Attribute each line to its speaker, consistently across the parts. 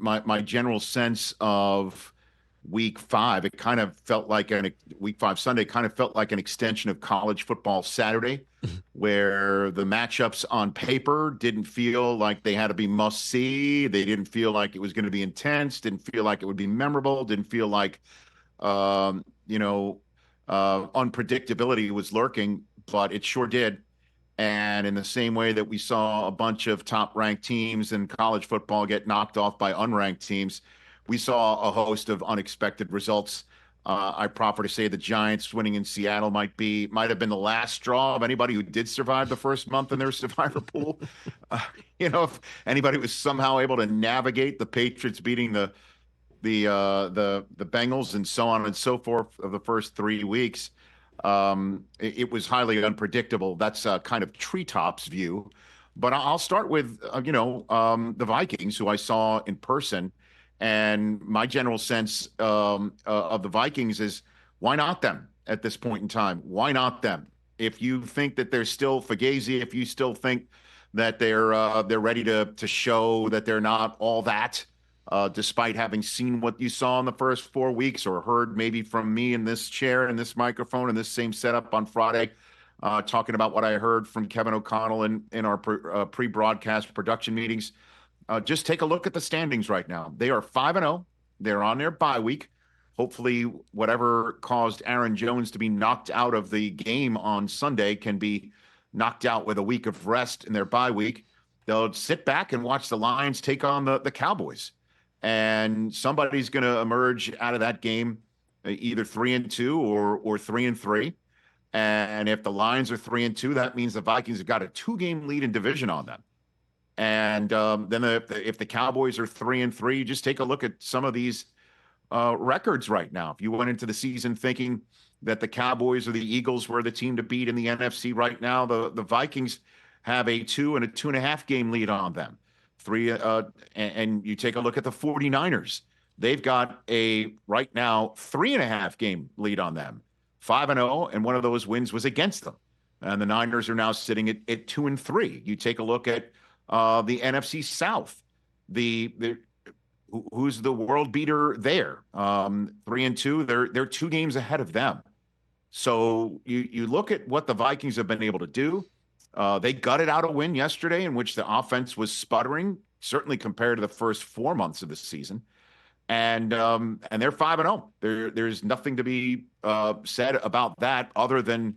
Speaker 1: my general sense of week 5, it kind of felt like week 5 Sunday kind of felt like an extension of college football Saturday, where the matchups on paper didn't feel like they had to be must see. They didn't feel like it was going to be intense, didn't feel like it would be memorable, didn't feel like, unpredictability was lurking, but it sure did. And in the same way that we saw a bunch of top-ranked teams in college football get knocked off by unranked teams, we saw a host of unexpected results. I proffer to say the Giants winning in Seattle might have been the last straw of anybody who did survive the first month in their survivor pool. If anybody was somehow able to navigate the Patriots beating the Bengals and so on and so forth of the first 3 weeks, it was highly unpredictable. That's a kind of treetops view. But I'll start with, the Vikings, who I saw in person. And my general sense of the Vikings is, why not them at this point in time? Why not them? If you think that they're still Fugazi, if you still think that they're ready to show that they're not all that, despite having seen what you saw in the first 4 weeks, or heard maybe from me in this chair and this microphone and this same setup on Friday, talking about what I heard from Kevin O'Connell in our pre-broadcast production meetings. Just take a look at the standings right now. They are 5-0. They're on their bye week. Hopefully, whatever caused Aaron Jones to be knocked out of the game on Sunday can be knocked out with a week of rest in their bye week. They'll sit back and watch the Lions take on the Cowboys. And somebody's going to emerge out of that game either 3-2 or 3-3. And if the Lions are 3-2, that means the Vikings have got a 2-game lead in division on them. And then if the Cowboys are 3-3, just take a look at some of these records right now. If you went into the season thinking that the Cowboys or the Eagles were the team to beat in the NFC right now, the Vikings have a 2 and a 2.5 game lead on them. And you take a look at the 49ers. They've got right now 3.5 game lead on them, 5-0, and one of those wins was against them. And the Niners are now sitting at 2-3. You take a look at the NFC South, who's the world beater there? 3-2. They're 2 games ahead of them. So you look at what the Vikings have been able to do. They gutted out a win yesterday in which the offense was sputtering, certainly compared to the first 4 months of the season. And they're 5-0. There's nothing to be said about that other than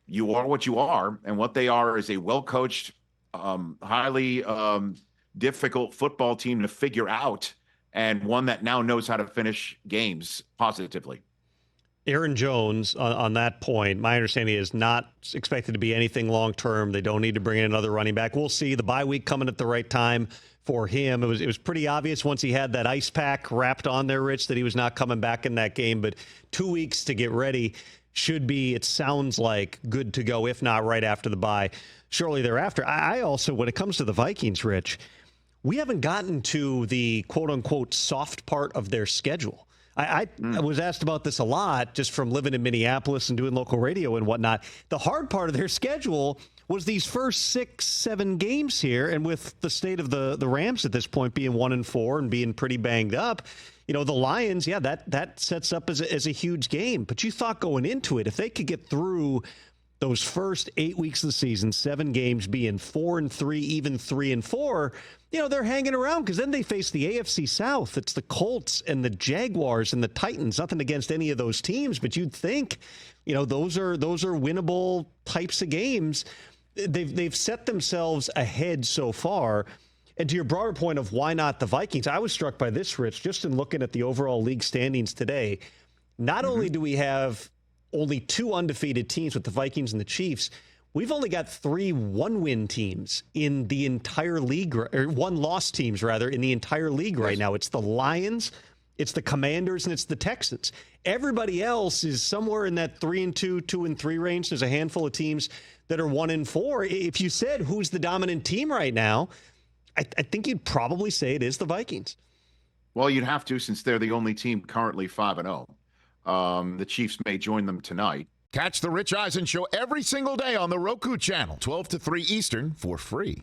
Speaker 1: you are what you are, and what they are is a well-coached, highly difficult football team to figure out, and one that now knows how to finish games positively.
Speaker 2: Aaron Jones, on that point, my understanding is not expected to be anything long-term. They don't need to bring in another running back. We'll see. The bye week coming at the right time for him. It was pretty obvious once he had that ice pack wrapped on there, Rich, that he was not coming back in that game. But 2 weeks to get ready should be, it sounds like, good to go, if not right after the bye, shortly thereafter. I also, when it comes to the Vikings, Rich, we haven't gotten to the quote-unquote soft part of their schedule. I was asked about this a lot just from living in Minneapolis and doing local radio and whatnot. The hard part of their schedule was these first 6-7 games here, and with the state of the Rams at this point being 1-4 and being pretty banged up, the Lions, that sets up as a huge game. But you thought going into it, if they could get through those first 8 weeks of the season, 7 games, being 4-3, even 3-4, they're hanging around, because then they face the AFC South. It's the Colts and the Jaguars and the Titans. Nothing against any of those teams, but you'd think, those are winnable types of games. They've set themselves ahead so far. And to your broader point of why not the Vikings, I was struck by this, Rich, just in looking at the overall league standings today. Not only do we have only 2 undefeated teams with the Vikings and the Chiefs, we've only got 3 one-win teams in the entire league, or one-loss teams, rather, in the entire league right now. It's the Lions, it's the Commanders, and it's the Texans. Everybody else is somewhere in that 3-2, 2-3 range. There's a handful of teams that are 1-4. If you said who's the dominant team right now, I think you'd probably say it is the Vikings.
Speaker 1: Well, you'd have to, since they're the only team currently 5-0. The Chiefs may join them tonight.
Speaker 3: Catch the Rich Eisen Show every single day on the Roku Channel, 12 to 3 Eastern, for free.